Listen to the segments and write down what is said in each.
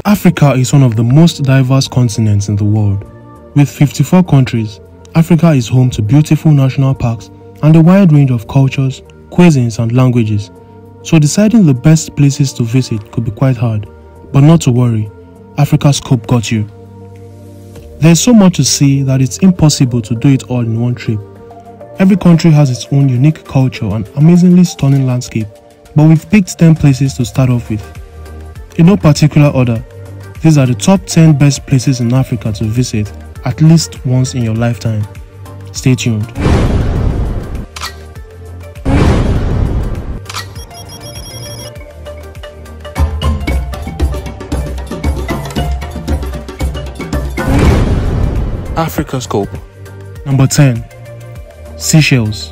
Africa is one of the most diverse continents in the world. With 54 countries, Africa is home to beautiful national parks and a wide range of cultures, cuisines and languages. So deciding the best places to visit could be quite hard. But not to worry, Africa's Scope got you. There's so much to see that it's impossible to do it all in one trip. Every country has its own unique culture and amazingly stunning landscape, but we've picked 10 places to start off with. In no particular order, these are the top 10 best places in Africa to visit at least once in your lifetime. Stay tuned. Africa Scope. Number 10. Seychelles.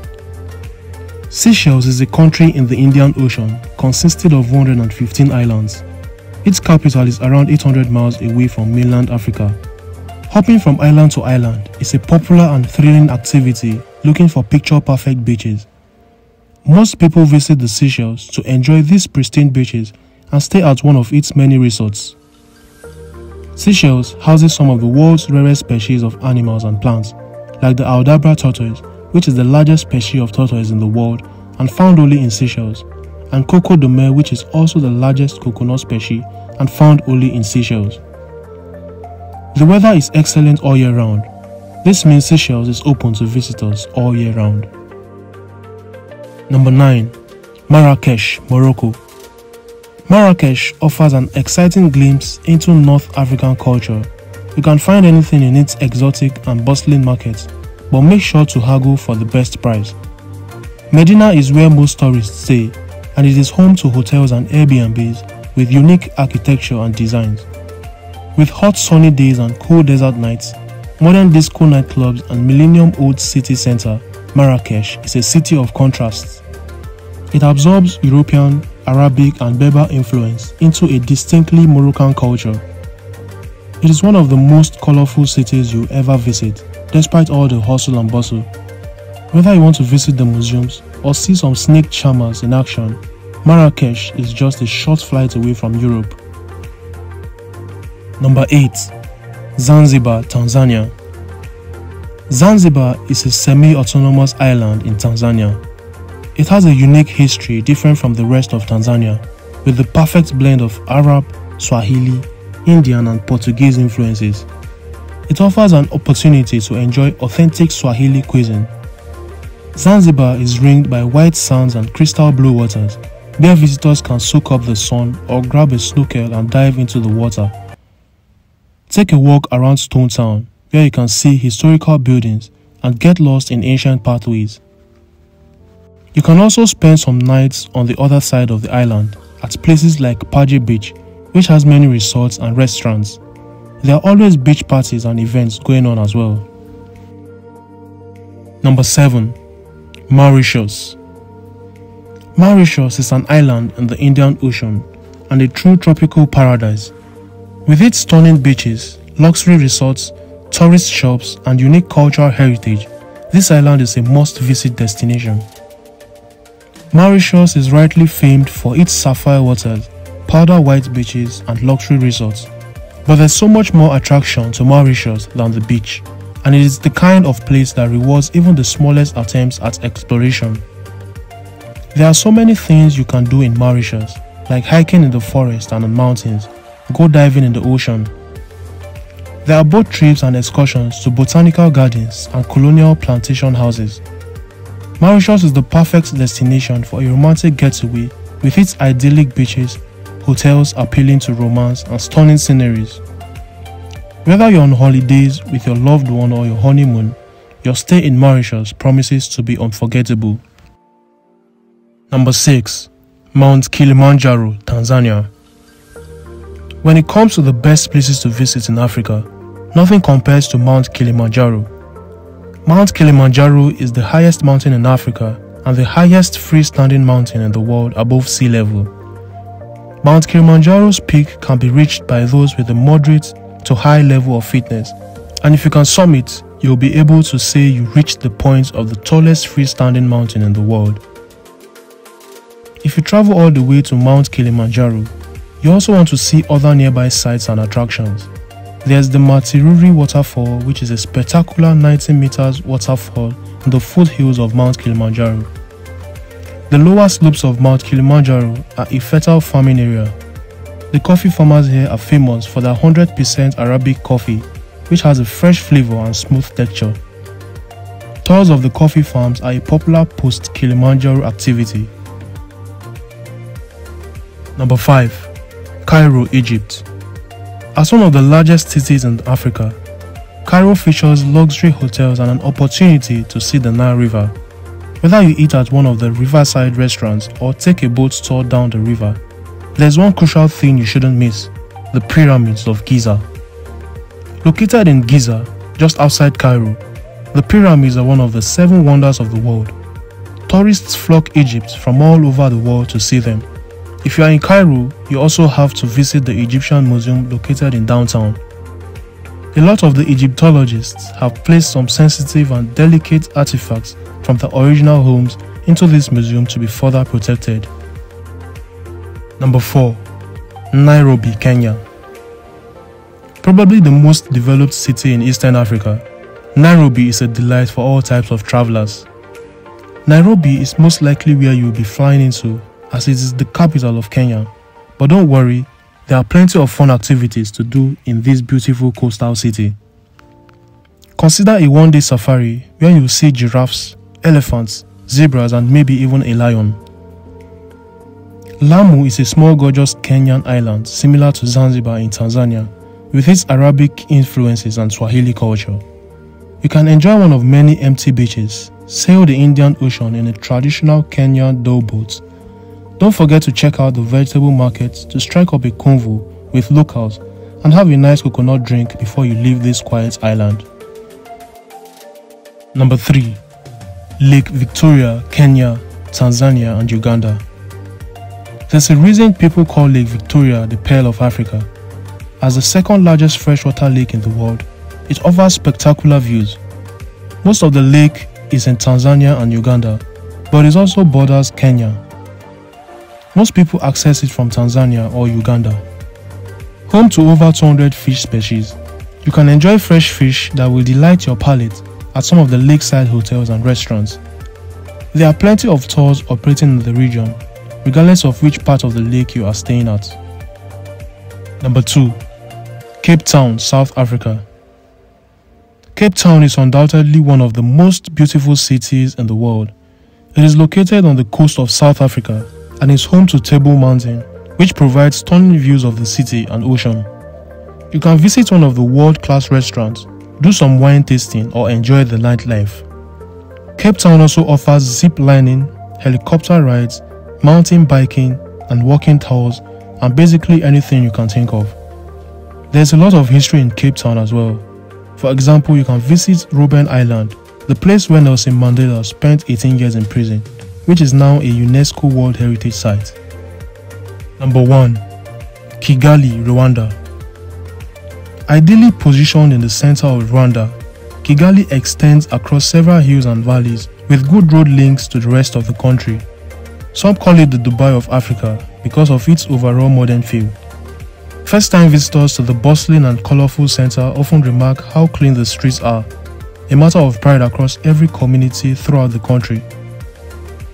Seychelles is a country in the Indian Ocean consisting of 115 islands. Its capital is around 800 miles away from mainland Africa. Hopping from island to island is a popular and thrilling activity looking for picture-perfect beaches. Most people visit the Seychelles to enjoy these pristine beaches and stay at one of its many resorts. Seychelles houses some of the world's rarest species of animals and plants, like the Aldabra tortoise, which is the largest species of tortoise in the world and found only in Seychelles, and Coco de Mer, which is also the largest coconut species and found only in Seychelles. The weather is excellent all year round. This means Seychelles is open to visitors all year round. Number 9. Marrakesh, Morocco. Marrakesh offers an exciting glimpse into North African culture. You can find anything in its exotic and bustling markets, but make sure to haggle for the best price. Medina is where most tourists stay, and it is home to hotels and Airbnbs with unique architecture and designs. With hot sunny days and cool desert nights, modern disco nightclubs and millennium-old city center, Marrakesh is a city of contrasts. It absorbs European, Arabic and Berber influence into a distinctly Moroccan culture. It is one of the most colorful cities you'll ever visit, despite all the hustle and bustle. Whether you want to visit the museums or see some snake charmers in action, Marrakesh is just a short flight away from Europe. Number 8. Zanzibar, Tanzania. Zanzibar is a semi-autonomous island in Tanzania. It has a unique history different from the rest of Tanzania, with the perfect blend of Arab, Swahili, Indian and Portuguese influences. It offers an opportunity to enjoy authentic Swahili cuisine. Zanzibar is ringed by white sands and crystal blue waters, where visitors can soak up the sun or grab a snorkel and dive into the water. Take a walk around Stone Town, where you can see historical buildings and get lost in ancient pathways. You can also spend some nights on the other side of the island at places like Paje Beach, which has many resorts and restaurants. There are always beach parties and events going on as well. Number 7. Mauritius. Mauritius is an island in the Indian Ocean and a true tropical paradise. With its stunning beaches, luxury resorts, tourist shops and unique cultural heritage, this island is a must-visit destination. Mauritius is rightly famed for its sapphire waters, powder white beaches and luxury resorts. But there's so much more attraction to Mauritius than the beach, and it is the kind of place that rewards even the smallest attempts at exploration. There are so many things you can do in Mauritius, like hiking in the forest and on mountains, go diving in the ocean. There are boat trips and excursions to botanical gardens and colonial plantation houses. Mauritius is the perfect destination for a romantic getaway with its idyllic beaches, hotels appealing to romance and stunning sceneries. Whether you're on holidays with your loved one or your honeymoon, your stay in Mauritius promises to be unforgettable. Number 6. Mount Kilimanjaro, Tanzania. When it comes to the best places to visit in Africa, nothing compares to Mount Kilimanjaro. Mount Kilimanjaro is the highest mountain in Africa and the highest freestanding mountain in the world above sea level. Mount Kilimanjaro's peak can be reached by those with a moderate to high level of fitness, and if you can summit, you'll be able to say you reached the point of the tallest freestanding mountain in the world. If you travel all the way to Mount Kilimanjaro, You also want to see other nearby sites and attractions. There's the Matiruri waterfall, which is a spectacular 90 meters waterfall in the foothills of Mount Kilimanjaro. The lower slopes of Mount Kilimanjaro are a fertile farming area. The coffee farmers here are famous for their 100% Arabic coffee, which has a fresh flavor and smooth texture. Tours of the coffee farms are a popular post-Kilimanjaro activity. Number 5. Cairo, Egypt. As one of the largest cities in Africa, Cairo features luxury hotels and an opportunity to see the Nile River. Whether you eat at one of the riverside restaurants or take a boat tour down the river, there's one crucial thing you shouldn't miss: the pyramids of Giza. Located in Giza, just outside Cairo, the pyramids are one of the 7 wonders of the world. Tourists flock Egypt from all over the world to see them. If you are in Cairo, you also have to visit the Egyptian Museum located in downtown. A lot of the Egyptologists have placed some sensitive and delicate artifacts from the original homes into this museum to be further protected. Number 4. Nairobi, Kenya. Probably the most developed city in Eastern Africa, Nairobi is a delight for all types of travelers. Nairobi is most likely where you will be flying into, as it is the capital of Kenya. But don't worry, there are plenty of fun activities to do in this beautiful coastal city. Consider a one-day safari where you will see giraffes, elephants, zebras, and maybe even a lion. Lamu is a small gorgeous Kenyan island similar to Zanzibar in Tanzania, with its Arabic influences and Swahili culture. You can enjoy one of many empty beaches, sail the Indian Ocean in a traditional Kenyan dhow boat. Don't forget to check out the vegetable markets to strike up a convo with locals and have a nice coconut drink before you leave this quiet island. Number 3. Lake Victoria, Kenya, Tanzania and Uganda. There's a reason people call Lake Victoria the Pearl of Africa. As the second largest freshwater lake in the world, it offers spectacular views. Most of the lake is in Tanzania and Uganda, but it also borders Kenya. Most people access it from Tanzania or Uganda. Home to over 200 fish species, you can enjoy fresh fish that will delight your palate at some of the lakeside hotels and restaurants. There are plenty of tours operating in the region, regardless of which part of the lake you are staying at. Number 2. Cape Town, South Africa. Cape Town is undoubtedly one of the most beautiful cities in the world. It is located on the coast of South Africa and is home to Table Mountain, which provides stunning views of the city and ocean. You can visit one of the world-class restaurants, do some wine tasting, or enjoy the nightlife. Cape Town also offers zip lining, helicopter rides, mountain biking, and walking tours, and basically anything you can think of. There's a lot of history in Cape Town as well. For example, you can visit Robben Island, the place where Nelson Mandela spent 18 years in prison, which is now a UNESCO World Heritage Site. Number 1. Kigali, Rwanda. Ideally positioned in the center of Rwanda, Kigali extends across several hills and valleys with good road links to the rest of the country. Some call it the Dubai of Africa because of its overall modern feel. First-time visitors to the bustling and colorful center often remark how clean the streets are, a matter of pride across every community throughout the country.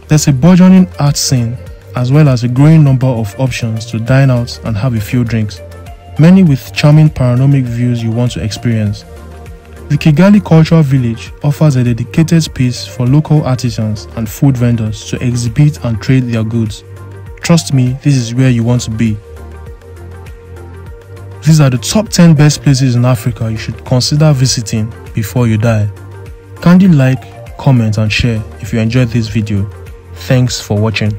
There's a burgeoning art scene, as well as a growing number of options to dine out and have a few drinks, many with charming panoramic views you want to experience. The Kigali Cultural Village offers a dedicated space for local artisans and food vendors to exhibit and trade their goods. Trust me, this is where you want to be. These are the top 10 best places in Africa you should consider visiting before you die. Kindly like, comment and share if you enjoyed this video. Thanks for watching.